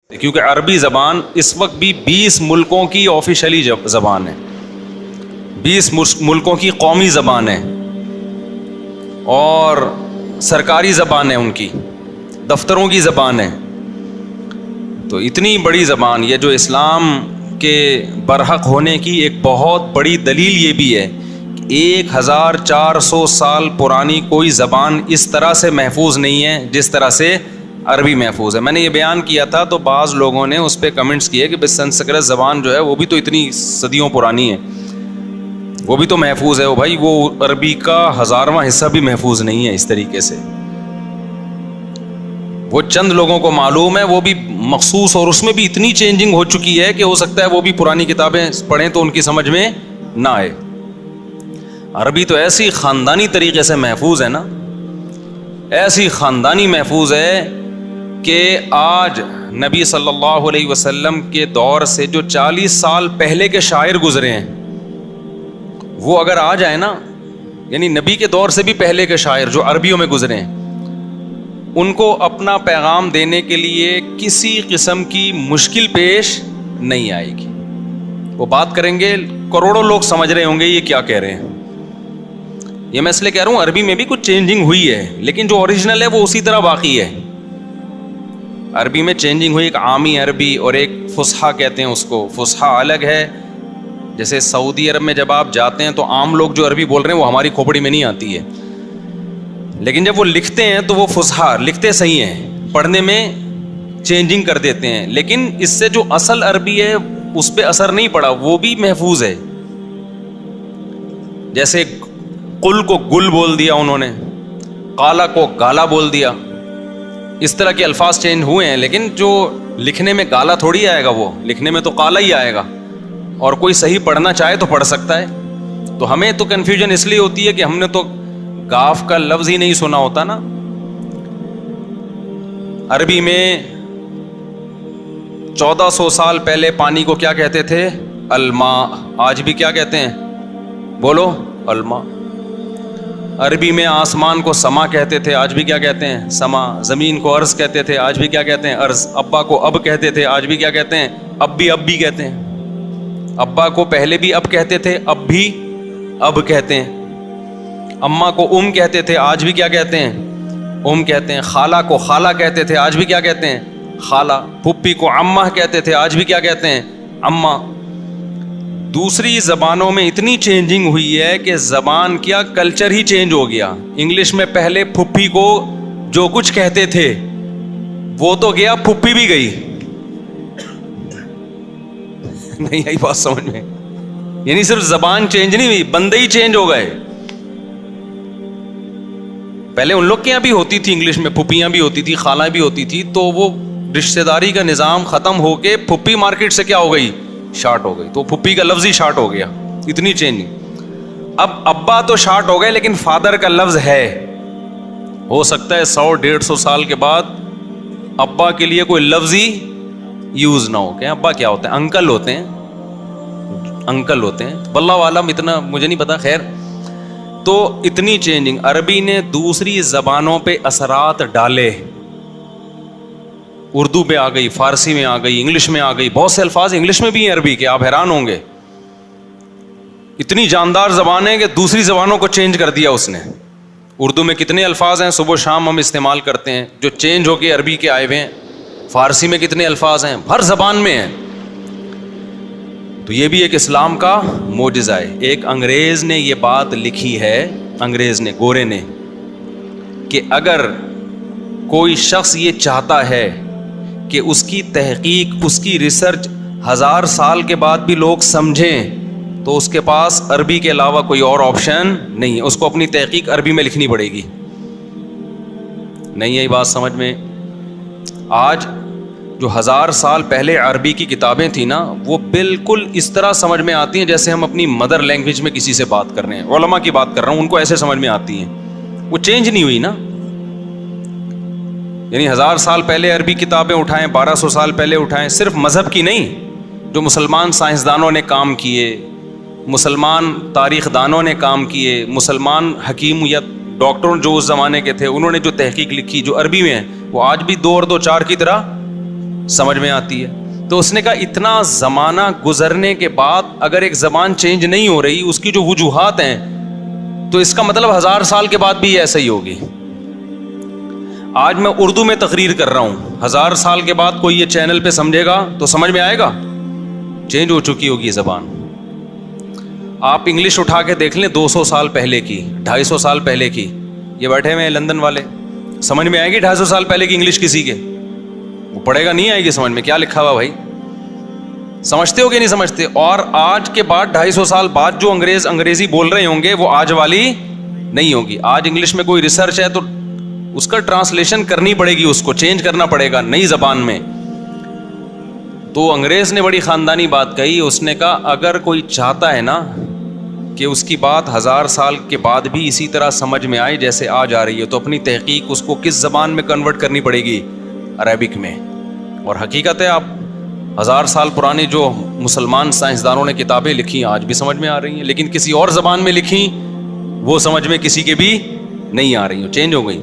کیونکہ عربی زبان اس وقت بھی 20 ملکوں کی آفیشلی زبان ہے، 20 ملکوں کی قومی زبان ہے اور سرکاری زبان ہے، ان کی دفتروں کی زبان ہے۔ تو اتنی بڑی زبان، یہ جو اسلام کے برحق ہونے کی ایک بہت بڑی دلیل یہ بھی ہے کہ 1400 سال پرانی کوئی زبان اس طرح سے محفوظ نہیں ہے جس طرح سے عربی محفوظ ہے۔ میں نے یہ بیان کیا تھا تو بعض لوگوں نے اس پہ کمنٹس کیے کہ بس سنسکرت زبان جو ہے وہ بھی تو اتنی صدیوں پرانی ہے، وہ بھی تو محفوظ ہے۔ وہ بھائی وہ عربی کا 1000واں حصہ بھی محفوظ نہیں ہے اس طریقے سے، وہ چند لوگوں کو معلوم ہے، وہ بھی مخصوص، اور اس میں بھی اتنی چینجنگ ہو چکی ہے کہ ہو سکتا ہے وہ بھی پرانی کتابیں پڑھیں تو ان کی سمجھ میں نہ آئے۔ عربی تو ایسی خاندانی طریقے سے محفوظ ہے نا، ایسی خاندانی محفوظ ہے کہ آج نبی صلی اللہ علیہ وسلم کے دور سے جو 40 سال پہلے کے شاعر گزرے ہیں، وہ اگر آ جائے نا، یعنی نبی کے دور سے بھی پہلے کے شاعر جو عربیوں میں گزرے ہیں، ان کو اپنا پیغام دینے کے لیے کسی قسم کی مشکل پیش نہیں آئے گی۔ وہ بات کریں گے، کروڑوں لوگ سمجھ رہے ہوں گے یہ کیا کہہ رہے ہیں۔ یہ میں اس لیے کہہ رہا ہوں عربی میں بھی کچھ چینجنگ ہوئی ہے، لیکن جو اوریجنل ہے وہ اسی طرح باقی ہے۔ عربی میں چینجنگ ہوئی، ایک عامی عربی اور ایک فصحا کہتے ہیں اس کو۔ فصحا الگ ہے، جیسے سعودی عرب میں جب آپ جاتے ہیں تو عام لوگ جو عربی بول رہے ہیں وہ ہماری کھوپڑی میں نہیں آتی ہے، لیکن جب وہ لکھتے ہیں تو وہ فصحا لکھتے صحیح ہیں، پڑھنے میں چینجنگ کر دیتے ہیں، لیکن اس سے جو اصل عربی ہے اس پہ اثر نہیں پڑا، وہ بھی محفوظ ہے۔ جیسے قل کو گل بول دیا انہوں نے، قالا کو گالا بول دیا، اس طرح کے الفاظ چینج ہوئے ہیں، لیکن جو لکھنے میں گالا تھوڑی آئے گا، وہ لکھنے میں تو قالا ہی آئے گا، اور کوئی صحیح پڑھنا چاہے تو پڑھ سکتا ہے۔ تو ہمیں تو کنفیوژن اس لیے ہوتی ہے کہ ہم نے تو گاف کا لفظ ہی نہیں سنا ہوتا نا۔ عربی میں 1400 سال پہلے پانی کو کیا کہتے تھے؟ الماء۔ آج بھی کیا کہتے ہیں؟ بولو، الماء۔ عربی میں آسمان کو سما کہتے تھے، آج بھی کیا کہتے ہیں؟ سما۔ زمین کو ارض کہتے تھے، آج بھی کیا کہتے ہیں؟ ارض۔ ابا کو اب کہتے تھے، آج بھی کیا کہتے ہیں؟ اب بھی کہتے ہیں۔ ابا کو پہلے بھی اب کہتے تھے، اب بھی اب کہتے ہیں۔ اماں کو کہتے تھے، آج بھی کیا کہتے ہیں؟ کہتے ہیں۔ خالہ کو خالہ کہتے تھے، آج بھی کیا کہتے ہیں؟ خالہ۔ پھپھی کو عمہ کہتے تھے، آج بھی کیا کہتے ہیں؟ عمہ۔ دوسری زبانوں میں اتنی چینجنگ ہوئی ہے کہ زبان کیا کلچر ہی چینج ہو گیا۔ انگلش میں پہلے پھپھی کو جو کچھ کہتے تھے وہ تو گیا، پھپھی بھی گئی۔ نہیں آئی بات سمجھ میں؟ یعنی صرف زبان چینج نہیں ہوئی، بندے ہی چینج ہو گئے۔ پہلے ان لوگ کے یہاں بھی ہوتی تھی انگلش میں، پھپھیاں بھی ہوتی تھی، خالہ بھی ہوتی تھی، تو وہ رشتہ داری کا نظام ختم ہو کے پھپھی مارکیٹ سے کیا ہو گئی؟ شارٹ ہو گئی۔ تو پھپھی کا لفظ ہی شارٹ ہو گیا، اتنی چینجنگ۔ اب ابا تو شارٹ ہو گئے، لیکن فادر کا لفظ ہے۔ ہو سکتا ہے 100-150 سال کے بعد ابا کے لیے کوئی لفظ ہی یوز نہ ہو۔ کہ ابا کیا ہوتے ہیں؟ انکل ہوتے ہیں، انکل ہوتے ہیں، واللہ عالم، اتنا مجھے نہیں پتا۔ خیر، تو اتنی چینجنگ عربی نے دوسری زبانوں پہ اثرات ڈالے۔ اردو پہ آ گئی، فارسی میں آ گئی، انگلش میں آ گئی، بہت سے الفاظ انگلش میں بھی ہیں عربی کے، آپ حیران ہوں گے۔ اتنی جاندار زبان ہے کہ دوسری زبانوں کو چینج کر دیا اس نے۔ اردو میں کتنے الفاظ ہیں صبح و شام ہم استعمال کرتے ہیں جو چینج ہو کے عربی کے آئے ہوئے ہیں۔ فارسی میں کتنے الفاظ ہیں، ہر زبان میں ہیں۔ تو یہ بھی ایک اسلام کا معجزہ ہے۔ ایک انگریز نے یہ بات لکھی ہے، انگریز نے، گورے نے، کہ اگر کوئی شخص یہ چاہتا ہے کہ اس کی تحقیق، اس کی ریسرچ 1000 سال کے بعد بھی لوگ سمجھیں، تو اس کے پاس عربی کے علاوہ کوئی اور آپشن نہیں ہے، اس کو اپنی تحقیق عربی میں لکھنی پڑے گی۔ نہیں ہے یہ بات سمجھ میں؟ آج جو 1000 سال پہلے عربی کی کتابیں تھیں نا، وہ بالکل اس طرح سمجھ میں آتی ہیں جیسے ہم اپنی مدر لینگویج میں کسی سے بات کر رہے ہیں۔ علماء کی بات کر رہا ہوں، ان کو ایسے سمجھ میں آتی ہیں، وہ چینج نہیں ہوئی نا۔ یعنی 1000 سال پہلے عربی کتابیں اٹھائیں، 1200 سال پہلے اٹھائیں، صرف مذہب کی نہیں، جو مسلمان سائنسدانوں نے کام کیے، مسلمان تاریخ دانوں نے کام کیے، مسلمان حکیم یا ڈاکٹر جو اس زمانے کے تھے، انہوں نے جو تحقیق لکھی جو عربی میں ہے، وہ آج بھی 2 اور 2 4 کی طرح سمجھ میں آتی ہے. تو اس نے کہا اتنا زمانہ گزرنے کے بعد اگر ایک زبان چینج نہیں ہو رہی, اس کی جو وجوہات ہیں, تو اس کا مطلب 1000 سال کے بعد بھی ایسا ہی ہوگی. آج میں اردو میں تقریر کر رہا ہوں, 1000 سال کے بعد کوئی یہ چینل پہ سمجھے گا تو سمجھ میں آئے گا؟ چینج ہو چکی ہوگی زبان. آپ انگلش اٹھا کے دیکھ لیں 200 سال پہلے کی, 250 سال پہلے کی, یہ بیٹھے ہوئے ہیں لندن والے, سمجھ میں آئے گی 250 سال پہلے کی انگلش کسی کے؟ وہ پڑھے گا, نہیں آئے گی سمجھ میں, کیا لکھا ہوا بھائی, سمجھتے ہو کہ نہیں سمجھتے؟ اور آج کے بعد 250 سال بعد جو انگریزی بول رہے ہوں گے وہ آج والی نہیں ہوگی. آج انگلش میں کوئی ریسرچ ہے تو اس کا ٹرانسلیشن کرنی پڑے گی, اس کو چینج کرنا پڑے گا نئی زبان میں. تو انگریز نے بڑی خاندانی بات کہی, اس نے کہا اگر کوئی چاہتا ہے نا کہ اس کی بات 1000 سال کے بعد بھی اسی طرح سمجھ میں آئے جیسے آج آ رہی ہے, تو اپنی تحقیق اس کو کس زبان میں کنورٹ کرنی پڑے گی؟ عربک میں. اور حقیقت ہے, آپ 1000 سال پرانی جو مسلمان سائنسدانوں نے کتابیں لکھی آج بھی سمجھ میں آ رہی ہیں, لیکن کسی اور زبان میں لکھی وہ سمجھ میں کسی کے بھی نہیں آ رہی ہیں, چینج ہو گئی.